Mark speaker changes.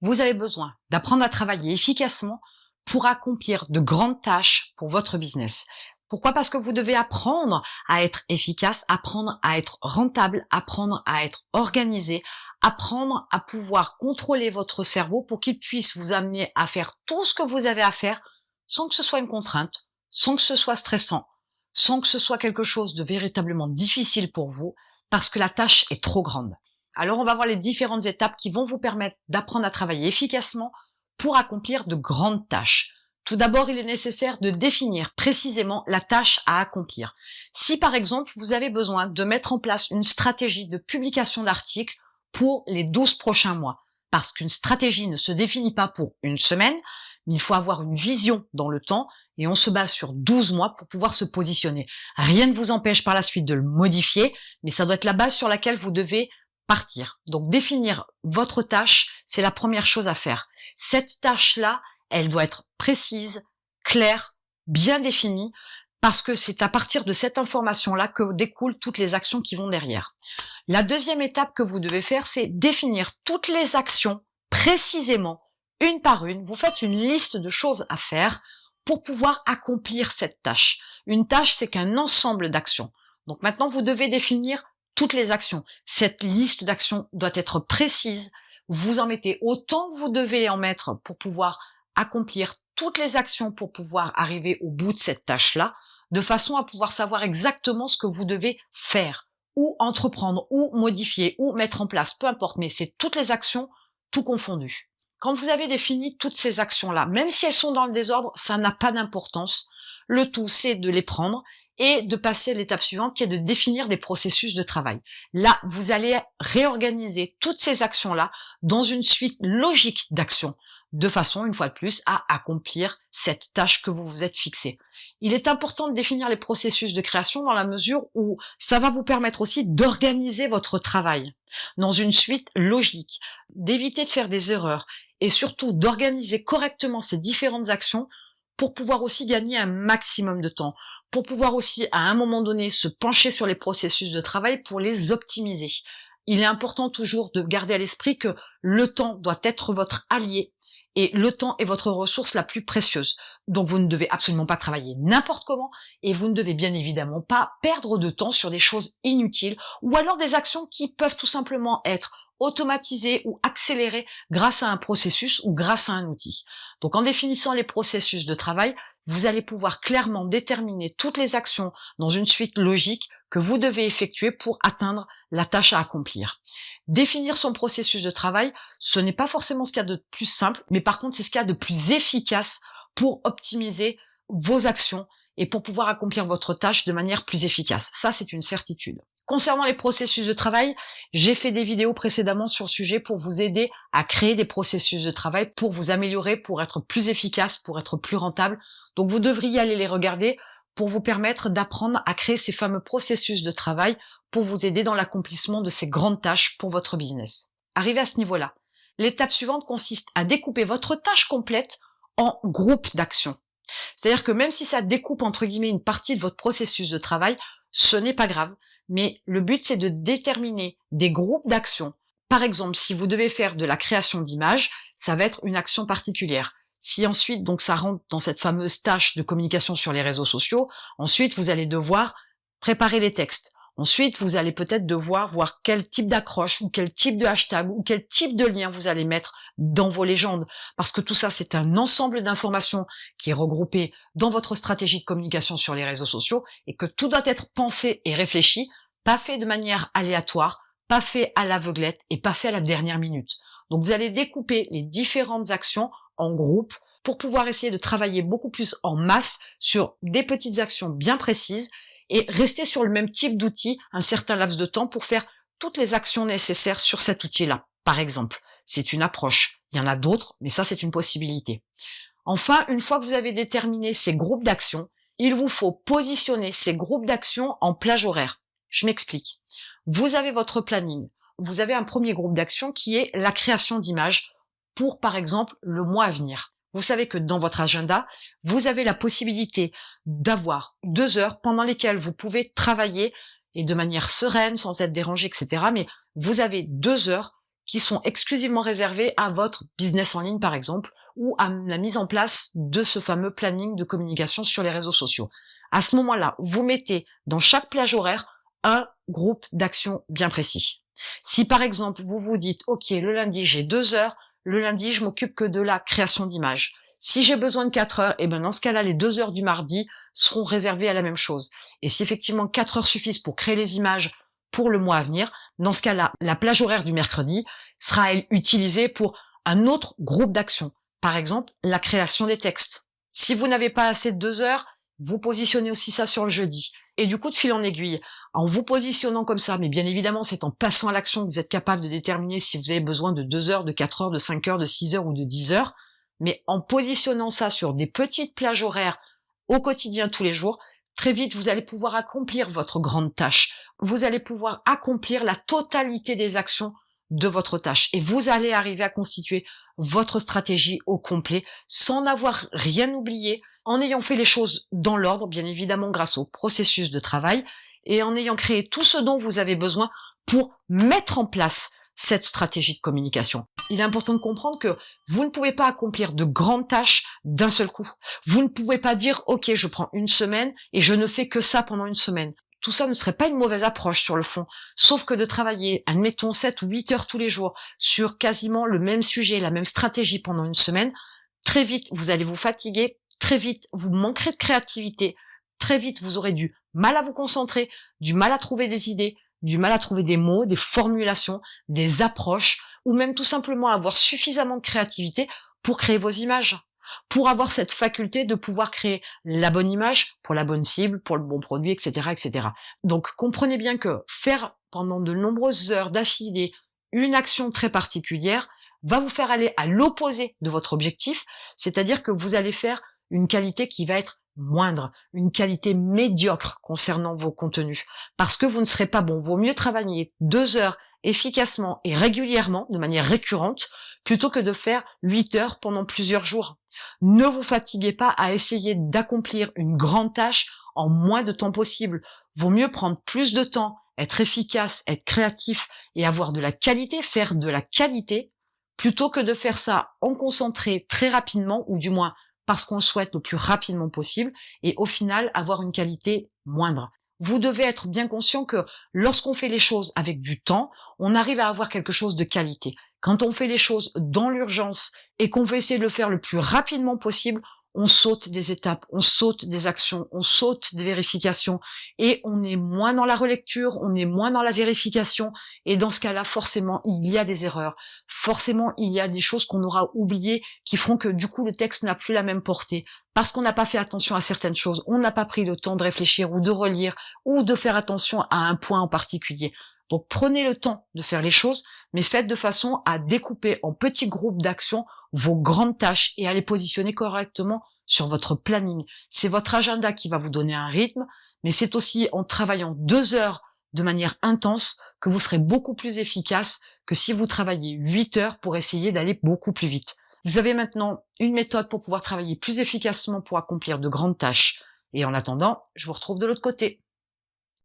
Speaker 1: Vous avez besoin d'apprendre à travailler efficacement pour accomplir de grandes tâches pour votre business. Pourquoi? Parce que vous devez apprendre à être efficace, apprendre à être rentable, apprendre à être organisé, apprendre à pouvoir contrôler votre cerveau pour qu'il puisse vous amener à faire tout ce que vous avez à faire sans que ce soit une contrainte, sans que ce soit stressant, sans que ce soit quelque chose de véritablement difficile pour vous, parce que la tâche est trop grande. Alors on va voir les différentes étapes qui vont vous permettre d'apprendre à travailler efficacement pour accomplir de grandes tâches. Tout d'abord, il est nécessaire de définir précisément la tâche à accomplir. Si par exemple, vous avez besoin de mettre en place une stratégie de publication d'articles pour les 12 prochains mois, parce qu'une stratégie ne se définit pas pour une semaine, mais il faut avoir une vision dans le temps et on se base sur 12 mois pour pouvoir se positionner. Rien ne vous empêche par la suite de le modifier, mais ça doit être la base sur laquelle vous devez partir. Donc définir votre tâche, c'est la première chose à faire. Cette tâche-là, elle doit être précise, claire, bien définie, parce que c'est à partir de cette information-là que découlent toutes les actions qui vont derrière. La deuxième étape que vous devez faire, c'est définir toutes les actions précisément, une par une. Vous faites une liste de choses à faire pour pouvoir accomplir cette tâche. Une tâche, c'est qu'un ensemble d'actions. Donc maintenant, vous devez définir toutes les actions. Cette liste d'actions doit être précise. Vous en mettez autant que vous devez en mettre pour pouvoir accomplir toutes les actions pour pouvoir arriver au bout de cette tâche-là, de façon à pouvoir savoir exactement ce que vous devez faire, ou entreprendre, ou modifier, ou mettre en place, peu importe, mais c'est toutes les actions, tout confondu. Quand vous avez défini toutes ces actions-là, même si elles sont dans le désordre, ça n'a pas d'importance. Le tout, c'est de les prendre et de passer à l'étape suivante qui est de définir des processus de travail. Là, vous allez réorganiser toutes ces actions-là dans une suite logique d'actions, de façon, une fois de plus, à accomplir cette tâche que vous vous êtes fixée. Il est important de définir les processus de création dans la mesure où ça va vous permettre aussi d'organiser votre travail dans une suite logique, d'éviter de faire des erreurs et surtout d'organiser correctement ces différentes actions pour pouvoir aussi gagner un maximum de temps, pour pouvoir aussi à un moment donné se pencher sur les processus de travail pour les optimiser. Il est important toujours de garder à l'esprit que le temps doit être votre allié et le temps est votre ressource la plus précieuse. Donc vous ne devez absolument pas travailler n'importe comment et vous ne devez bien évidemment pas perdre de temps sur des choses inutiles ou alors des actions qui peuvent tout simplement être automatisées ou accélérées grâce à un processus ou grâce à un outil. Donc en définissant les processus de travail, vous allez pouvoir clairement déterminer toutes les actions dans une suite logique que vous devez effectuer pour atteindre la tâche à accomplir. Définir son processus de travail, ce n'est pas forcément ce qu'il y a de plus simple, mais par contre c'est ce qu'il y a de plus efficace pour optimiser vos actions et pour pouvoir accomplir votre tâche de manière plus efficace. Ça, c'est une certitude. Concernant les processus de travail, j'ai fait des vidéos précédemment sur le sujet pour vous aider à créer des processus de travail, pour vous améliorer, pour être plus efficace, pour être plus rentable. Donc vous devriez aller les regarder pour vous permettre d'apprendre à créer ces fameux processus de travail pour vous aider dans l'accomplissement de ces grandes tâches pour votre business. Arrivé à ce niveau-là, l'étape suivante consiste à découper votre tâche complète en groupes d'actions. C'est-à-dire que même si ça découpe entre guillemets une partie de votre processus de travail, ce n'est pas grave, mais le but c'est de déterminer des groupes d'actions. Par exemple, si vous devez faire de la création d'images, ça va être une action particulière. Si ensuite, donc ça rentre dans cette fameuse tâche de communication sur les réseaux sociaux, ensuite vous allez devoir préparer les textes. Ensuite, vous allez peut-être devoir voir quel type d'accroche ou quel type de hashtag ou quel type de lien vous allez mettre dans vos légendes. Parce que tout ça, c'est un ensemble d'informations qui est regroupé dans votre stratégie de communication sur les réseaux sociaux et que tout doit être pensé et réfléchi, pas fait de manière aléatoire, pas fait à l'aveuglette et pas fait à la dernière minute. Donc vous allez découper les différentes actions en groupe pour pouvoir essayer de travailler beaucoup plus en masse sur des petites actions bien précises et rester sur le même type d'outil un certain laps de temps pour faire toutes les actions nécessaires sur cet outil-là. Par exemple, c'est une approche. Il y en a d'autres, mais ça, c'est une possibilité. Enfin, une fois que vous avez déterminé ces groupes d'actions, il vous faut positionner ces groupes d'actions en plage horaire. Je m'explique. Vous avez votre planning. Vous avez un premier groupe d'actions qui est la création d'images pour, par exemple, le mois à venir. Vous savez que dans votre agenda, vous avez la possibilité d'avoir 2 heures pendant lesquelles vous pouvez travailler et de manière sereine, sans être dérangé, etc. Mais vous avez 2 heures qui sont exclusivement réservés à votre business en ligne, par exemple, ou à la mise en place de ce fameux planning de communication sur les réseaux sociaux. À ce moment-là, vous mettez dans chaque plage horaire un groupe d'actions bien précis. Si par exemple, vous vous dites, OK, le lundi, j'ai 2 heures, le lundi, je m'occupe que de la création d'images. Si j'ai besoin de 4 heures, et ben dans ce cas-là, les 2 heures du mardi seront réservées à la même chose. Et si effectivement 4 heures suffisent pour créer les images pour le mois à venir, dans ce cas-là, la plage horaire du mercredi sera elle utilisée pour un autre groupe d'actions. Par exemple, la création des textes. Si vous n'avez pas assez de 2 heures, vous positionnez aussi ça sur le jeudi. Et du coup, de fil en aiguille, en vous positionnant comme ça, mais bien évidemment, c'est en passant à l'action que vous êtes capable de déterminer si vous avez besoin de 2 heures, de 4 heures, de 5 heures, de 6 heures ou de 10 heures. Mais en positionnant ça sur des petites plages horaires au quotidien, tous les jours, très vite, vous allez pouvoir accomplir votre grande tâche. Vous allez pouvoir accomplir la totalité des actions de votre tâche. Et vous allez arriver à constituer votre stratégie au complet, sans n'avoir rien oublié, en ayant fait les choses dans l'ordre, bien évidemment grâce au processus de travail, et en ayant créé tout ce dont vous avez besoin pour mettre en place cette stratégie de communication. Il est important de comprendre que vous ne pouvez pas accomplir de grandes tâches d'un seul coup. Vous ne pouvez pas dire « Ok, je prends une semaine et je ne fais que ça pendant une semaine ». Tout ça ne serait pas une mauvaise approche sur le fond. Sauf que de travailler, admettons, 7 ou 8 heures tous les jours sur quasiment le même sujet, la même stratégie pendant une semaine, très vite, vous allez vous fatiguer, très vite, vous manquerez de créativité, très vite, vous aurez du mal à vous concentrer, du mal à trouver des idées, du mal à trouver des mots, des formulations, des approches, ou même tout simplement avoir suffisamment de créativité pour créer vos images, pour avoir cette faculté de pouvoir créer la bonne image pour la bonne cible, pour le bon produit, etc., etc. Donc comprenez bien que faire pendant de nombreuses heures d'affilée une action très particulière va vous faire aller à l'opposé de votre objectif, c'est-à-dire que vous allez faire une qualité qui va être moindre, une qualité médiocre concernant vos contenus, parce que vous ne serez pas bon. Vaut mieux travailler 2 heures efficacement et régulièrement, de manière récurrente, plutôt que de faire 8 heures pendant plusieurs jours. Ne vous fatiguez pas à essayer d'accomplir une grande tâche en moins de temps possible. Vaut mieux prendre plus de temps, être efficace, être créatif et avoir de la qualité, faire de la qualité, plutôt que de faire ça en concentré très rapidement, ou du moins parce qu'on le souhaite le plus rapidement possible, et au final avoir une qualité moindre. Vous devez être bien conscient que lorsqu'on fait les choses avec du temps, on arrive à avoir quelque chose de qualité. Quand on fait les choses dans l'urgence et qu'on veut essayer de le faire le plus rapidement possible, on saute des étapes, on saute des actions, on saute des vérifications, et on est moins dans la relecture, on est moins dans la vérification, et dans ce cas-là, forcément, il y a des erreurs. Forcément, il y a des choses qu'on aura oubliées qui feront que du coup, le texte n'a plus la même portée. Parce qu'on n'a pas fait attention à certaines choses, on n'a pas pris le temps de réfléchir ou de relire, ou de faire attention à un point en particulier. Donc prenez le temps de faire les choses, mais faites de façon à découper en petits groupes d'actions vos grandes tâches et à les positionner correctement sur votre planning. C'est votre agenda qui va vous donner un rythme, mais c'est aussi en travaillant 2 heures de manière intense que vous serez beaucoup plus efficace que si vous travaillez 8 heures pour essayer d'aller beaucoup plus vite. Vous avez maintenant une méthode pour pouvoir travailler plus efficacement pour accomplir de grandes tâches. Et en attendant, je vous retrouve de l'autre côté.